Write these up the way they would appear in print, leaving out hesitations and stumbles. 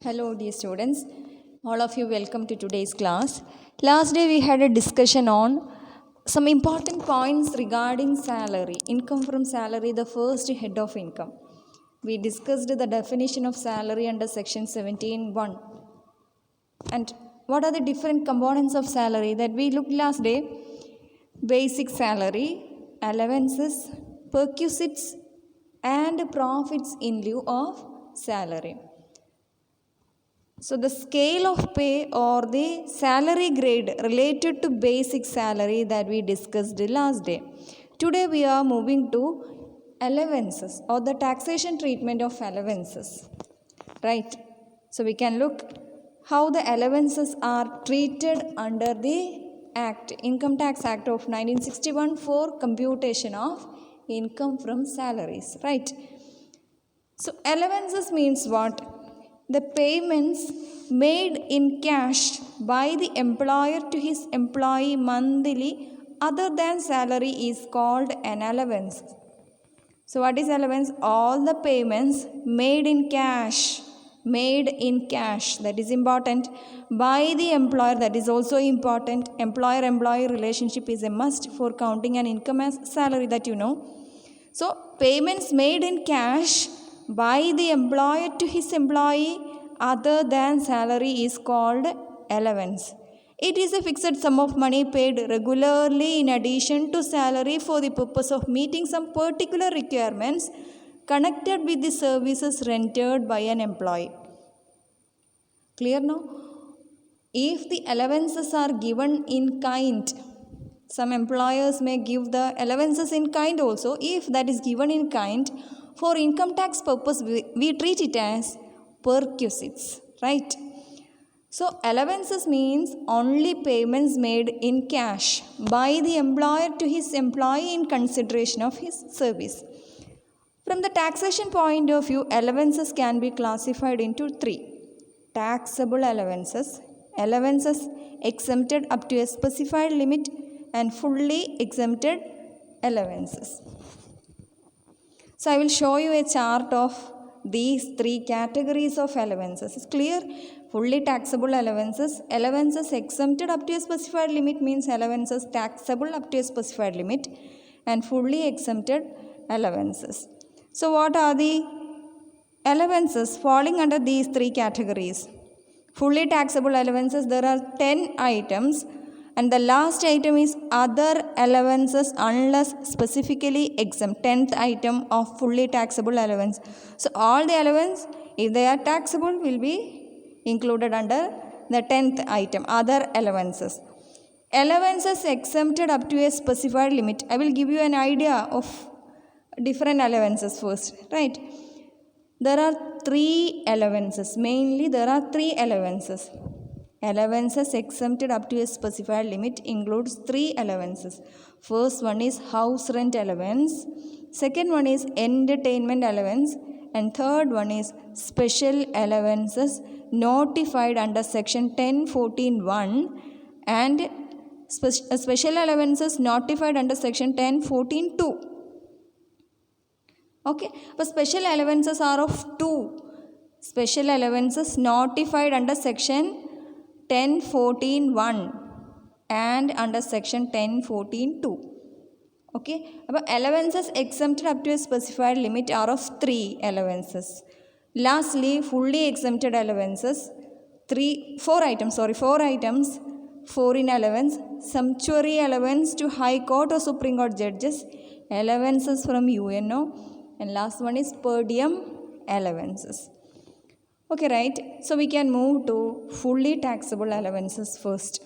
Hello dear students, all of you welcome to today's class. Last day we had a discussion on some important points regarding salary, income from salary, the first head of income. We discussed the definition of salary under section 17.1 and what are the different components of salary that we looked last day. Basic salary, allowances, perquisites and profits in lieu of salary. So the scale of pay or the salary grade related to basic salary that we discussed last day. Today we are moving to allowances or the taxation treatment of allowances. Right. So we can look how the allowances are treated under the Act, Income Tax Act of 1961 for computation of income from salaries. Right. So allowances means what? The payments made in cash by the employer to his employee monthly other than salary is called an allowance. So what is allowance? All the payments made in cash, that is important, by the employer, that is also important. Employer-employee relationship is a must for counting an income as salary, that you know. So payments made in cash by the employer to his employee other than salary is called allowance. It is a fixed sum of money paid regularly in addition to salary for the purpose of meeting some particular requirements connected with the services rendered by an employee. Clear now? If the allowances are given in kind, some employers may give the allowances in kind also. If that is given in kind, for income tax purpose, we treat it as perquisites, right? So allowances means only payments made in cash by the employer to his employee in consideration of his service. From the taxation point of view, allowances can be classified into three. Taxable allowances, allowances exempted up to a specified limit, and fully exempted allowances. So I will show you a chart of these three categories of allowances. It's clear? Fully taxable allowances, allowances exempted up to a specified limit means allowances taxable up to a specified limit, and fully exempted allowances. So what are the allowances falling under these three categories? Fully taxable allowances, there are 10 items, and the last item is other allowances unless specifically exempt. 10th item of fully taxable allowance. So all the allowance, if they are taxable, will be included under the 10th item, other allowances. Allowances exempted up to a specified limit. I will give you an idea of different allowances first, right? There are three allowances. Mainly there are three allowances. Allowances exempted up to a specified limit includes three allowances. First one is house rent allowance. Second one is entertainment allowance. And third one is special allowances notified under section 1014(1) and special allowances notified under section 1014(2). Okay, but special allowances are of two. Special allowances notified under section 1014(1) and under section 1014(2). Okay, but allowances exempted up to a specified limit are of three allowances. Lastly, fully exempted allowances, four items, foreign allowance, sumptuary allowance to High Court or Supreme Court judges, allowances from UNO, and last one is per diem allowances. Okay, right? So we can move to fully taxable allowances first.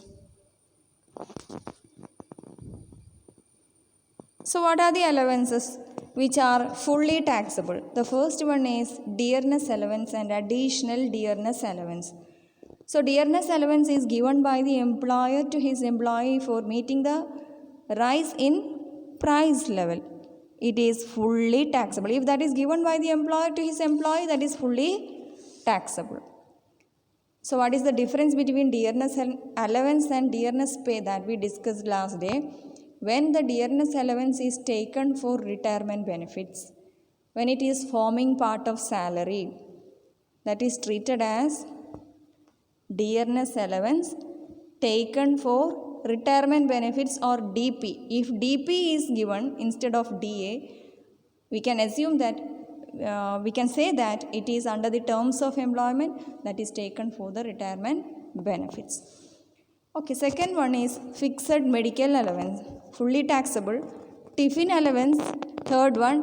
So what are the allowances which are fully taxable? The first one is dearness allowance and additional dearness allowance. So dearness allowance is given by the employer to his employee for meeting the rise in price level. It is fully taxable. If that is given by the employer to his employee, that is fully taxable. So what is the difference between dearness allowance and dearness pay that we discussed last day? When the dearness allowance is taken for retirement benefits, when it is forming part of salary, that is treated as Dearness allowance taken for retirement benefits or DP. If DP is given instead of DA, we can assume that we can say that it is under the terms of employment that is taken for the retirement benefits. Okay, second one is fixed medical allowance, fully taxable. Tiffin allowance, third one,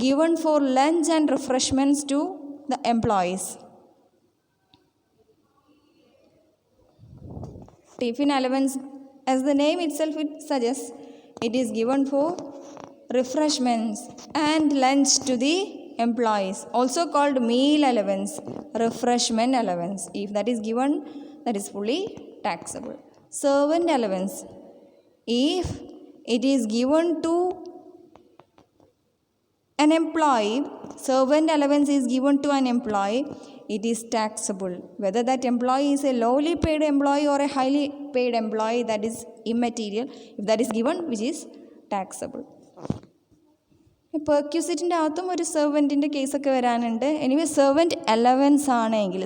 given for lunch and refreshments to the employees. Tiffin allowance, as the name itself it suggests, it is given for refreshments and lunch to the employees, also called meal allowance, refreshment allowance. If that is given, that is fully taxable. Servant allowance, if it is given to an employee, servant allowance is given to an employee, it is taxable. Whether that employee is a lowly paid employee or a highly paid employee, that is immaterial. If that is given, which is taxable. പെർക്യൂസിറ്റിൻ്റെ അകത്തും ഒരു സെർവൻറ്റിൻ്റെ കേസൊക്കെ വരാനുണ്ട്. Anyway servant allowance ആണെങ്കിൽ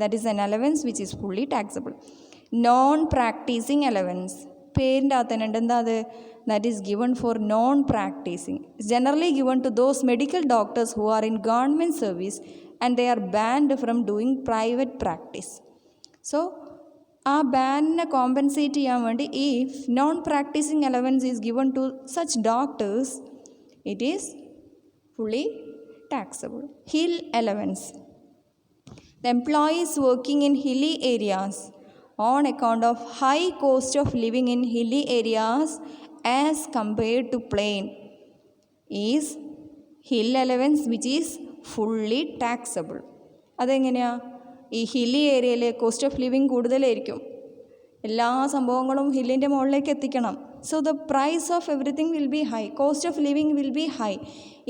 that is an allowance which is fully taxable. Non practising allowance പേരിൻ്റെ അകത്ത് തന്നെ ഉണ്ട്. എന്താ അത്? That is given for non practising. Generally given to those medical doctors who are in government service and they are banned from doing private practice. So ആ ബാനിനെ compensate ചെയ്യാൻ വേണ്ടി if non practising allowance is given to such doctors, it is fully taxable. Hill allowance. The employees working in hilly areas on account of high cost of living in hilly areas as compared to plain is hill allowance which is fully taxable. അതെങ്ങനെയാണ്? ഈ hilly ഏരിയയിൽ cost of living കൂടുതലായിരിക്കും. എല്ലാ സംഭവങ്ങളും ഹില്ലിൻ്റെ മുകളിലേക്ക് എത്തിക്കണം. So the price of everything will be high. Cost of living will be high.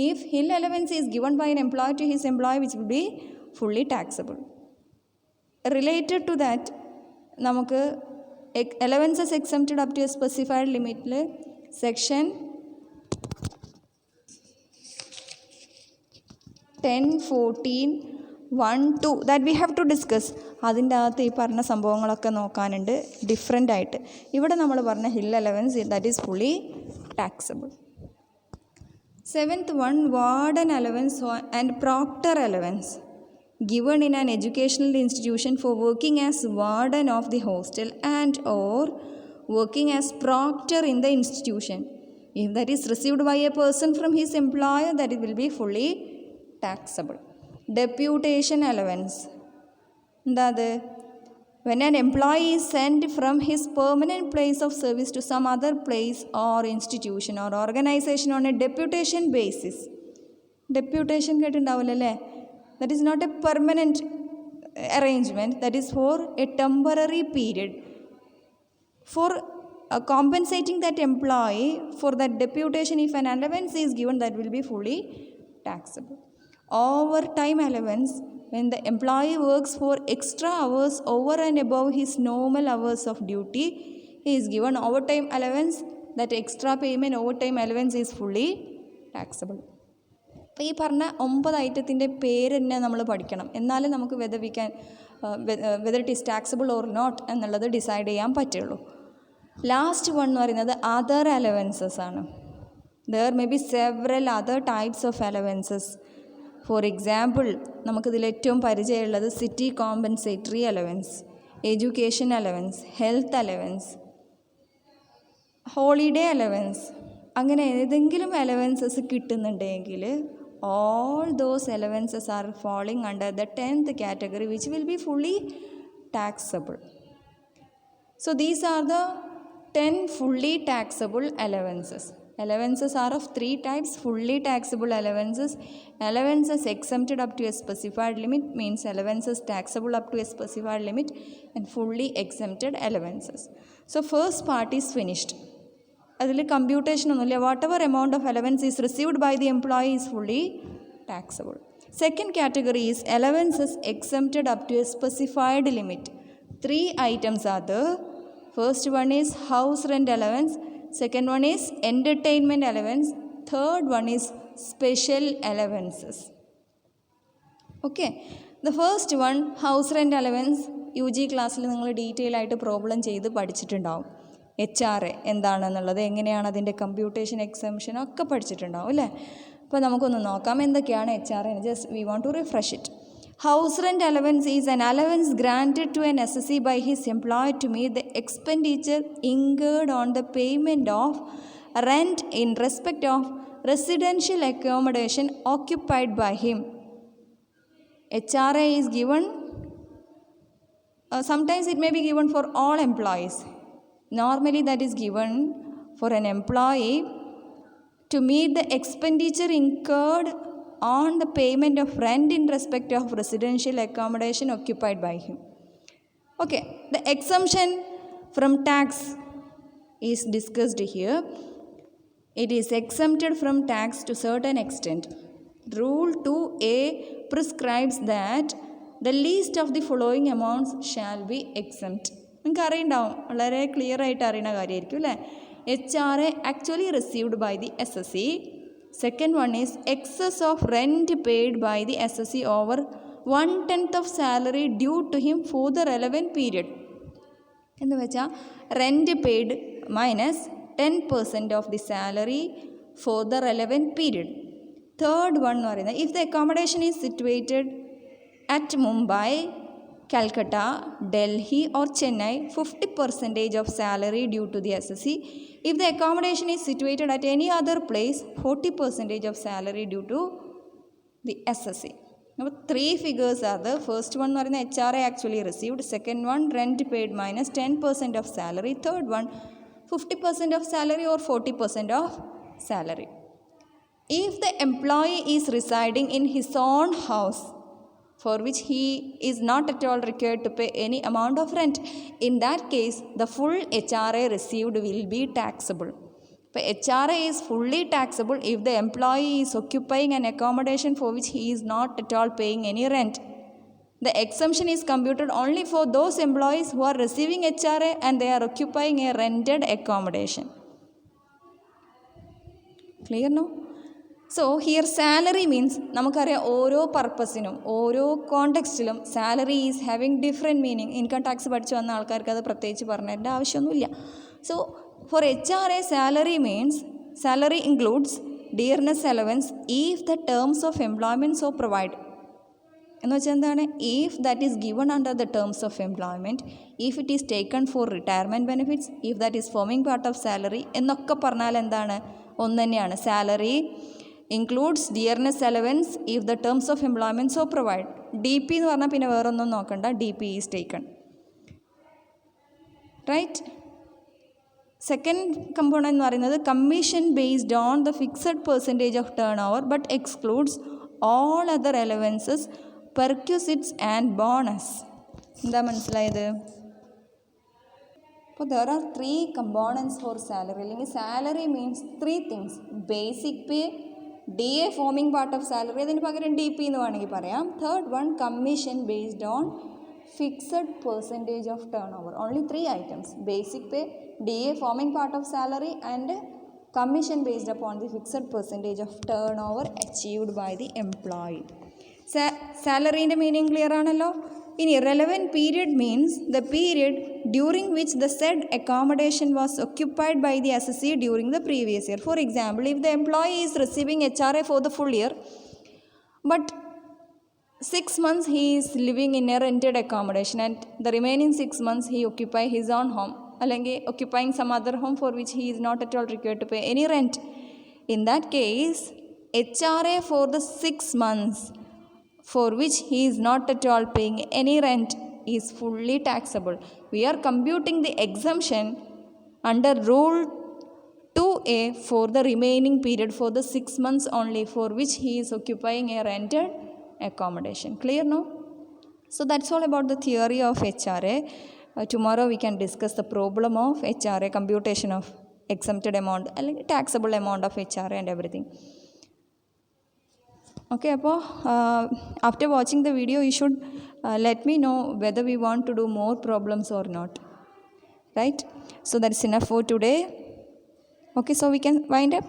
If hill allowance is given by an employer to his employee, which will be fully taxable. Related to that, നമുക്ക് allowances exempted up to a specified limit, section 1014(1)(2) that we have to discuss. അതിൻ്റെ അകത്ത് ഈ പറഞ്ഞ സംഭവങ്ങളൊക്കെ നോക്കാനുണ്ട് different ആയിട്ട്. ഇവിടെ നമ്മൾ പറഞ്ഞ hill allowance that is fully taxable. Seventh one, warden allowance and proctor allowance given in an educational institution for working as warden of the hostel and or working as proctor in the institution. If that is received by a person from his employer, that it will be fully taxable. Deputation allowance. That when an employee is sent from his permanent place of service to some other place or institution or organization on a deputation basis. Deputation കേട്ടിട്ടുണ്ടാവില്ലല്ലേ? That is not a permanent arrangement. That is for a temporary period. For compensating that employee for that deputation, if an allowance is given, that will be fully taxable. Overtime allowance, when the employee works for extra hours over and above his normal hours of duty, he is given overtime allowance. That extra payment, overtime allowance, is fully taxable. അപ്പോൾ ഈ പറഞ്ഞ 9 ഐറ്റത്തിൻ്റെ പേര് തന്നെ നമ്മൾ പഠിക്കണം. എന്നാലും നമുക്ക് whether it is taxable or not എന്നുള്ളത് ഡിസൈഡ് ചെയ്യാൻ പറ്റുള്ളൂ. ലാസ്റ്റ് വൺ എന്ന് പറയുന്നത് അതർ അലവൻസസ് ആണ്. There may be several other types of allowances. For example, നമുക്കിതിൽ ഏറ്റവും പരിചയമുള്ളത് city compensatory allowance, education allowance, health allowance, holiday allowance. അങ്ങനെ ഏതെങ്കിലും അലവൻസസ് കിട്ടുന്നുണ്ടെങ്കിൽ all those allowances are falling under the 10th category, which will be fully taxable. So these are the 10 fully taxable allowances. Allowances are of 3 types: fully taxable allowances, allowances exempted up to a specified limit, means allowances taxable up to a specified limit, and fully exempted allowances. So first part is finished. അതിൽ computation ഒന്നുമില്ല. Whatever amount of allowance is received by the employee is fully taxable. Second category is allowances exempted up to a specified limit. 3 items are there. First one is house rent allowance, second one is entertainment allowance, third one is special allowances. Okay, the first one, house rent allowance. U G ക്ലാസ്സിൽ നിങ്ങൾ detail ആയിട്ട് problem ചെയ്ത് പഠിച്ചിട്ടുണ്ടാവും. HRA എന്താണെന്നുള്ളത്, എങ്ങനെയാണ് അതിൻ്റെ computation, exemption ഒക്കെ പഠിച്ചിട്ടുണ്ടാവും അല്ലേ. അപ്പോൾ നമുക്കൊന്ന് നോക്കാം എന്തൊക്കെയാണ് HRA. Just we want to refresh it. House rent allowance is an allowance granted to an assessee by his employer to meet the expenditure incurred on the payment of rent in respect of residential accommodation occupied by him. HRA is given, sometimes it may be given for all employees. Normally that is given for an employee to meet the expenditure incurred on the payment of rent in respect of residential accommodation occupied by him. Okay, the exemption from tax is discussed here. It is exempted from tax to certain extent. Rule 2A prescribes that the least of the following amounts shall be exempt. നിങ്ങൾക്ക് അറിയുണ്ടാവും, വളരെ clear ആയിട്ട് അറിയുന്ന കാര്യമായിരിക്കും അല്ലേ. HRA actually received by the assessee. Second one is excess of rent paid by the assessee over 1/10 of salary due to him for the relevant period. എന്ന് വെച്ചാൽ rent paid minus 10% of the salary for the relevant period. Third one എന്ന് പറയുന്നത്, if the accommodation is situated at Mumbai, Calcutta, Delhi or Chennai, 50% of salary due to the assessee. If the accommodation is situated at any other place, 40% of salary due to the assessee. Now, three figures are the first one എന്ന് പറയുന്നത് HRA actually received, second one rent paid minus 10% of salary, third one 50% of salary or 40% of salary. If the employee is residing in his own house for which he is not at all required to pay any amount of rent, in that case the full HRA received will be taxable. But HRA is fully taxable if the employee is occupying an accommodation for which he is not at all paying any rent. The exemption is computed only for those employees who are receiving HRA and they are occupying a rented accommodation. Clear now? So here salary means നമുക്കറിയാം ഓരോ പർപ്പസിനും ഓരോ കോണ്ടെക്സ്റ്റിലും salary is having different meaning. Income tax പഠിച്ചു വന്ന ആൾക്കാർക്ക് അത് പ്രത്യേകിച്ച് പറഞ്ഞതിൻ്റെ ആവശ്യമൊന്നുമില്ല. So for HRA salary means salary includes dearness allowance if the terms of employment so provide. എന്ന് വെച്ചാൽ എന്താണ്, if that is given under the terms of employment, if it is taken for retirement benefits, if that is forming part of salary എന്നൊക്കെ പറഞ്ഞാൽ എന്താണ്, ഒന്ന് തന്നെയാണ്. Salary includes dearness allowance if the terms of employment so provide. DP എന്ന് പറഞ്ഞാൽ പിന്നെ വേറൊന്നും നോക്കണ്ട, DP is taken. Right? Second component എന്ന് പറയുന്നത് commission based on the fixed percentage of turnover but excludes all other allowances, perquisites and bonus. എന്താ മനസ്സിലായത്? അപ്പോൾ there are three components for salary. അല്ലെങ്കിൽ salary means three things: basic pay, DA forming part of salary, അതിന് പകരം DP എന്ന് വേണമെങ്കിൽ പറയാം. Third one commission based on fixed percentage of turnover. Only three items: basic pay, DA forming part of salary and commission based upon the fixed percentage of turnover achieved by the employee. സാലറീൻ്റെ meaning clear ആണല്ലോ. ഇനി relevant period means the period during which the said accommodation was occupied by the assessee during the previous year. For example, if the employee is receiving HRA for the full year, but 6 months he is living in a rented accommodation and the remaining 6 months he occupy his own home, അല്ലെങ്കിൽ occupying some other home for which he is not at all required to pay any rent. In that case, HRA for the 6 months for which he is not at all paying any rent is fully taxable. We are computing the exemption under rule 2A for the remaining period for the 6 months only for which he is occupying a rented accommodation. Clear now? So that's all about the theory of HRA. Tomorrow we can discuss the problem of HRA, computation of exempted amount, taxable amount of HRA and everything. Okay, അപ്പോൾ after watching the video you should let me know whether we want to do more problems or not. Right? So that's enough for today. Okay, so we can wind up.